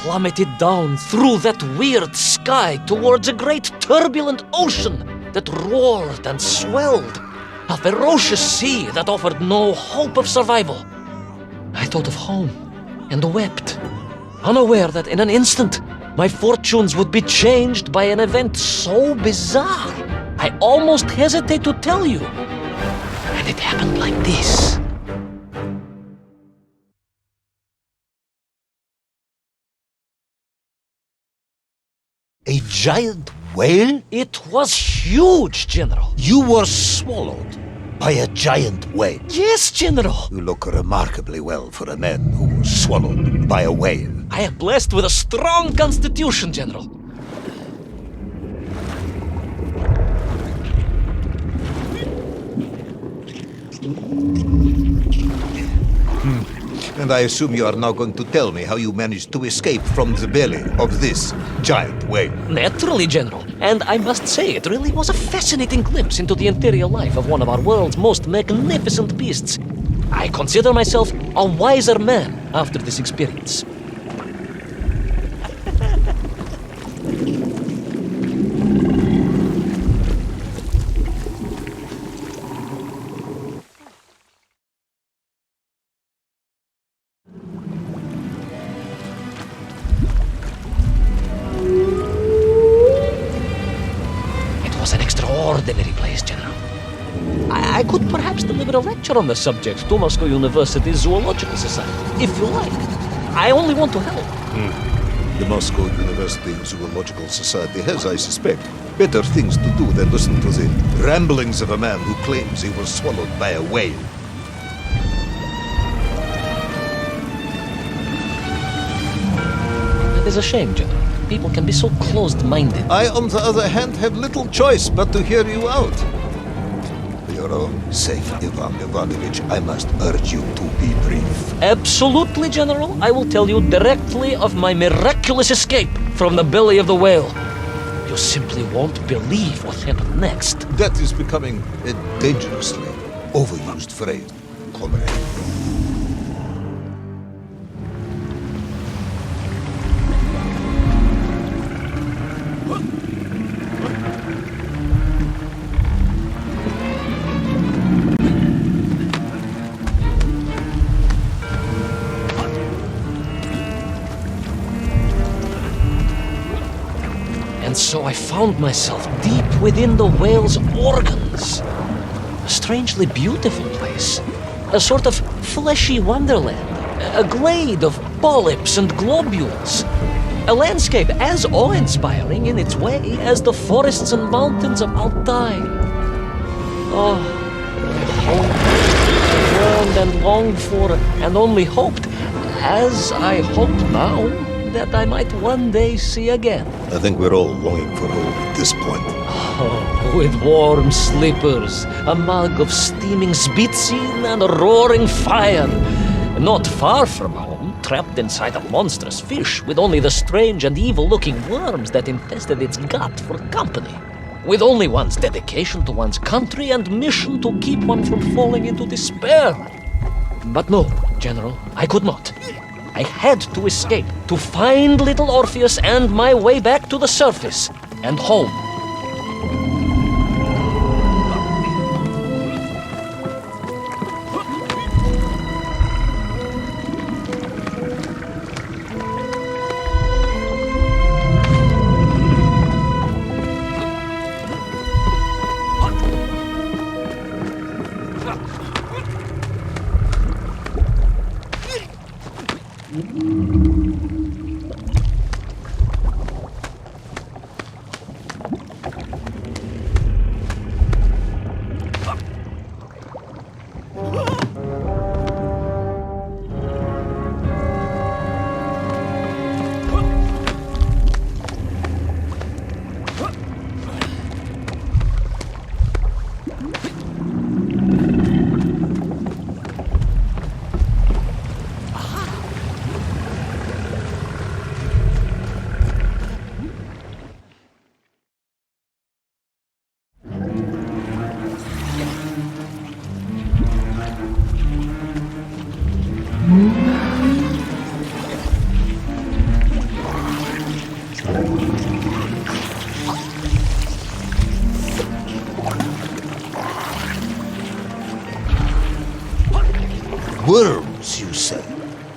plummeted down through that weird sky towards a great turbulent ocean that roared and swelled. A ferocious sea that offered no hope of survival. I thought of home and wept, unaware that in an instant my fortunes would be changed by an event so bizarre I almost hesitate to tell you. And it happened like this. A giant whale? It was huge, General. You were swallowed by a giant whale. Yes, General. You look remarkably well for a man who was swallowed by a whale. I am blessed with a strong constitution, General. And I assume you are now going to tell me how you managed to escape from the belly of this giant whale. Naturally, General. And I must say, it really was a fascinating glimpse into the interior life of one of our world's most magnificent beasts. I consider myself a wiser man after this experience. Extraordinary place, General. I could perhaps deliver a lecture on the subject to Moscow University's Zoological Society, if you like. I only want to help. The Moscow University Zoological Society has, I suspect, better things to do than listen to the ramblings of a man who claims he was swallowed by a whale. It is a shame, General. People can be so closed-minded. I, on the other hand, have little choice but to hear you out. For your own sake, Ivan Ivanovich, I must urge you to be brief. Absolutely, General. I will tell you directly of my miraculous escape from the belly of the whale. You simply won't believe what happened next. That is becoming a dangerously overused phrase, comrade. And so I found myself deep within the whale's organs. A strangely beautiful place. A sort of fleshy wonderland. A glade of polyps and globules. A landscape as awe-inspiring in its way as the forests and mountains of Altai. Oh, I hoped, yearned and longed for, and only hoped, as I hope now, that I might one day see again. I think we're all longing for home at this point. Oh, with warm slippers, a mug of steaming Spitzin, and a roaring fire. Not far from home, trapped inside a monstrous fish with only the strange and evil-looking worms that infested its gut for company. With only one's dedication to one's country and mission to keep one from falling into despair. But no, General, I could not. I had to escape, to find Little Orpheus and my way back to the surface and home. Worms, you say?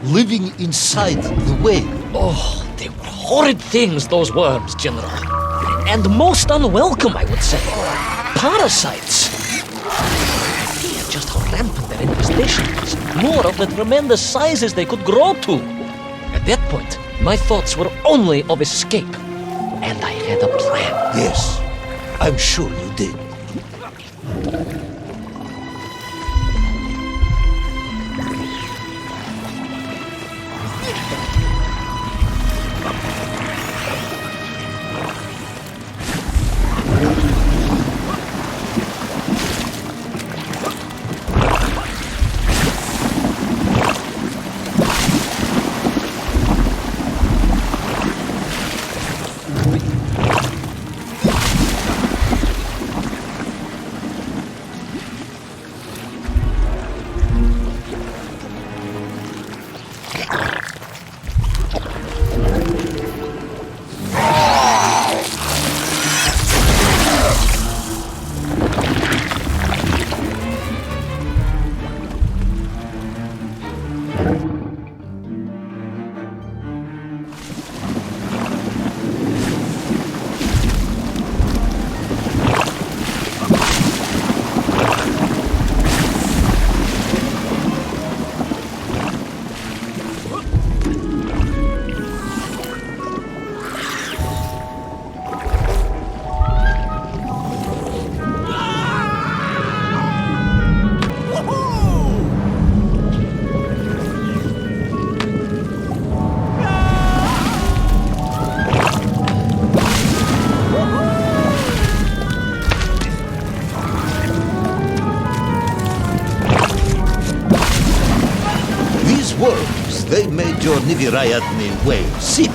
Living inside the whale? Oh, they were horrid things, those worms, General. And most unwelcome, I would say. Parasites. Fear just how rampant their infestation was. More of the tremendous sizes they could grow to. At that point, my thoughts were only of escape. And I had a plan. Yes, I'm sure you did. They made your Nivirayadne whale sick.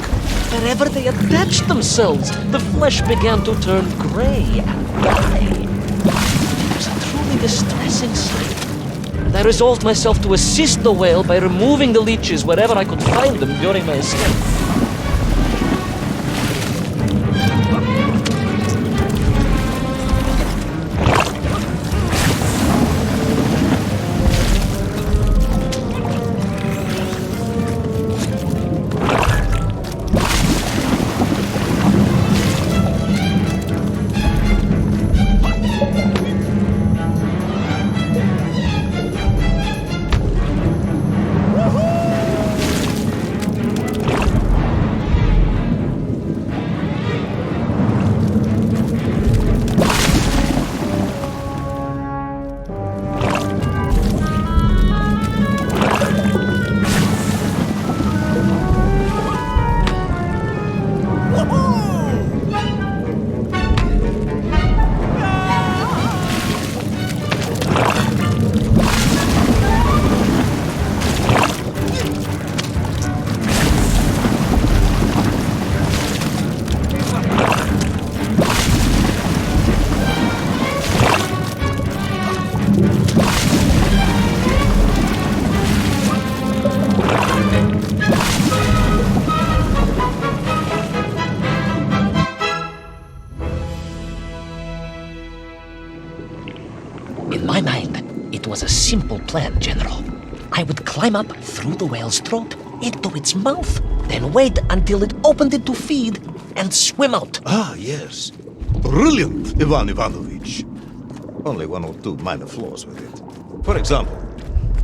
Wherever they attached themselves, the flesh began to turn gray and die. It was a truly distressing sight. And I resolved myself to assist the whale by removing the leeches wherever I could find them during my escape. In my mind, it was a simple plan, General. I would climb up through the whale's throat into its mouth, then wait until it opened it to feed and swim out. Ah, yes. Brilliant, Ivan Ivanovich. Only one or two minor flaws with it. For example,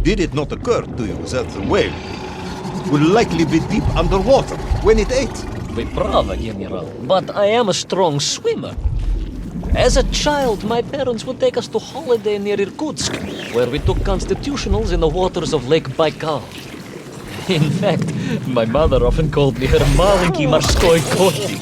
did it not occur to you that the whale would likely be deep underwater when it ate? Вы правы, General, but I am a strong swimmer. As a child, my parents would take us to holiday near Irkutsk, where we took constitutionals in the waters of Lake Baikal. In fact, my mother often called me her маленький морской котик.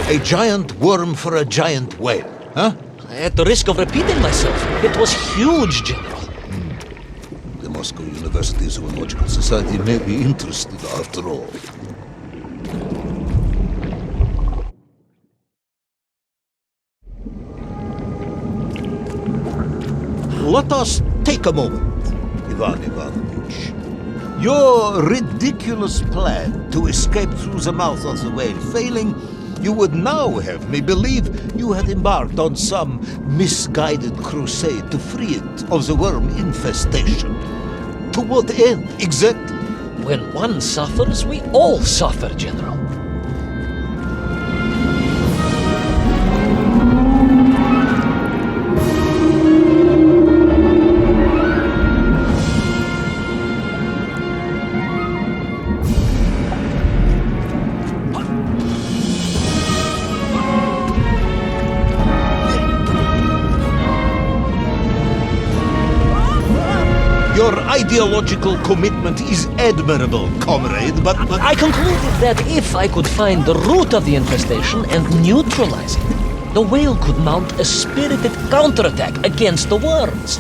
A giant worm for a giant whale, huh? At the risk of repeating myself, it was huge, General. The Moscow University Zoological Society may be interested after all. let us take a moment, Ivan Ivanovich. Your ridiculous plan to escape through the mouth of the whale failing, you would now have me believe you had embarked on some misguided crusade to free it of the worm infestation. To what end, exactly? When one suffers, we all suffer, General. Your ideological commitment is admirable, comrade, but... I concluded that if I could find the root of the infestation and neutralize it, the whale could mount a spirited counterattack against the worms.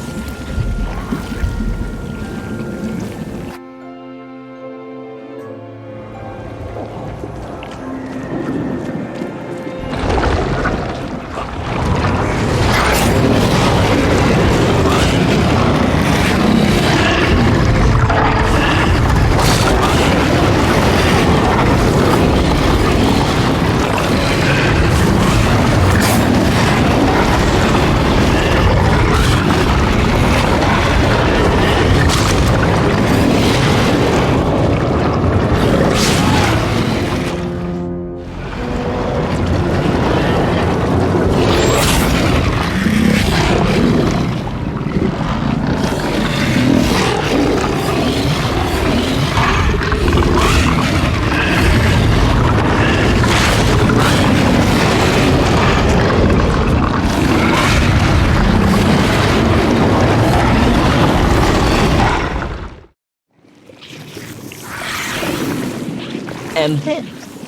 And then,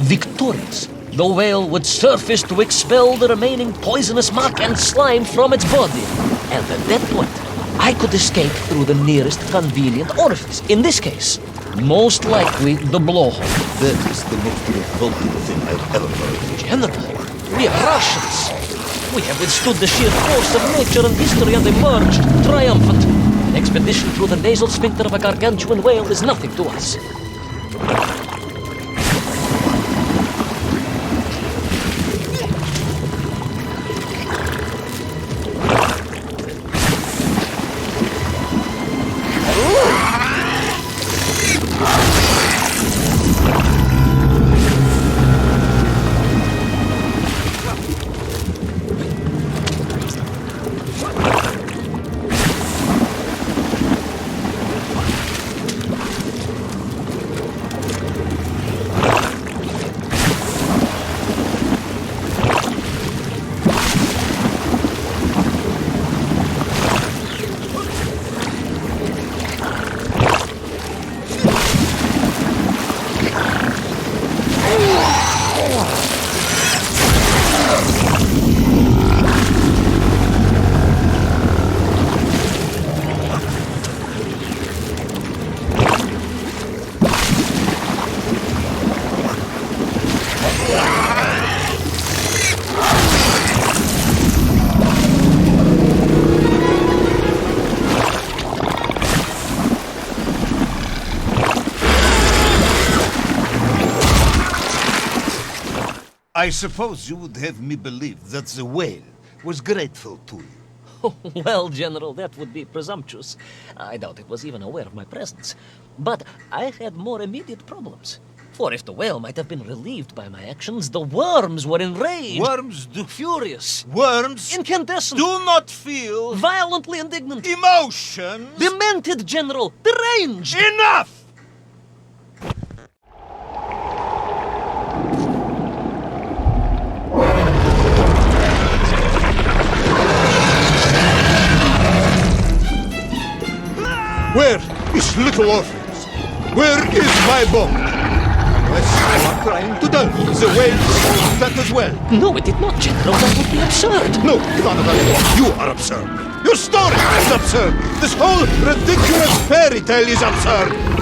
victorious, the whale would surface to expel the remaining poisonous muck and slime from its body. And at that point, I could escape through the nearest convenient orifice. In this case, most likely the blowhole. That is the most revolting thing I've ever heard. General, we are Russians. We have withstood the sheer force of nature and history and emerged triumphant. An expedition through the nasal sphincter of a gargantuan whale is nothing to us. I suppose you would have me believe that the whale was grateful to you. Well, General, that would be presumptuous. I doubt it was even aware of my presence. But I had more immediate problems. For if the whale might have been relieved by my actions, the worms were enraged. Worms do... Furious. Worms Incandescent. do not feel... Violently indignant. emotions. Demented, General. Deranged. Enough! Where is Little Orpheus? Where is my bomb? Unless you are trying to tell me the whale solved that as well. No, it did not, General. That would be absurd. No, Ivan Ivanovich, you are absurd. Your story is absurd. This whole ridiculous fairy tale is absurd.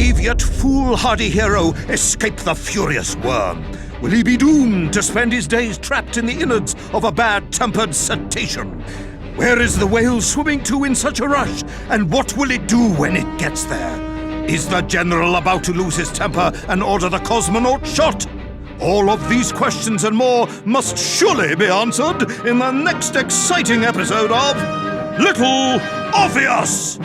brave yet foolhardy hero escape the furious worm? Will he be doomed to spend his days trapped in the innards of a bad-tempered cetacean? Where is the whale swimming to in such a rush, and what will it do when it gets there? Is the general about to lose his temper and order the cosmonaut shot? All of these questions and more must surely be answered in the next exciting episode of Little Orpheus!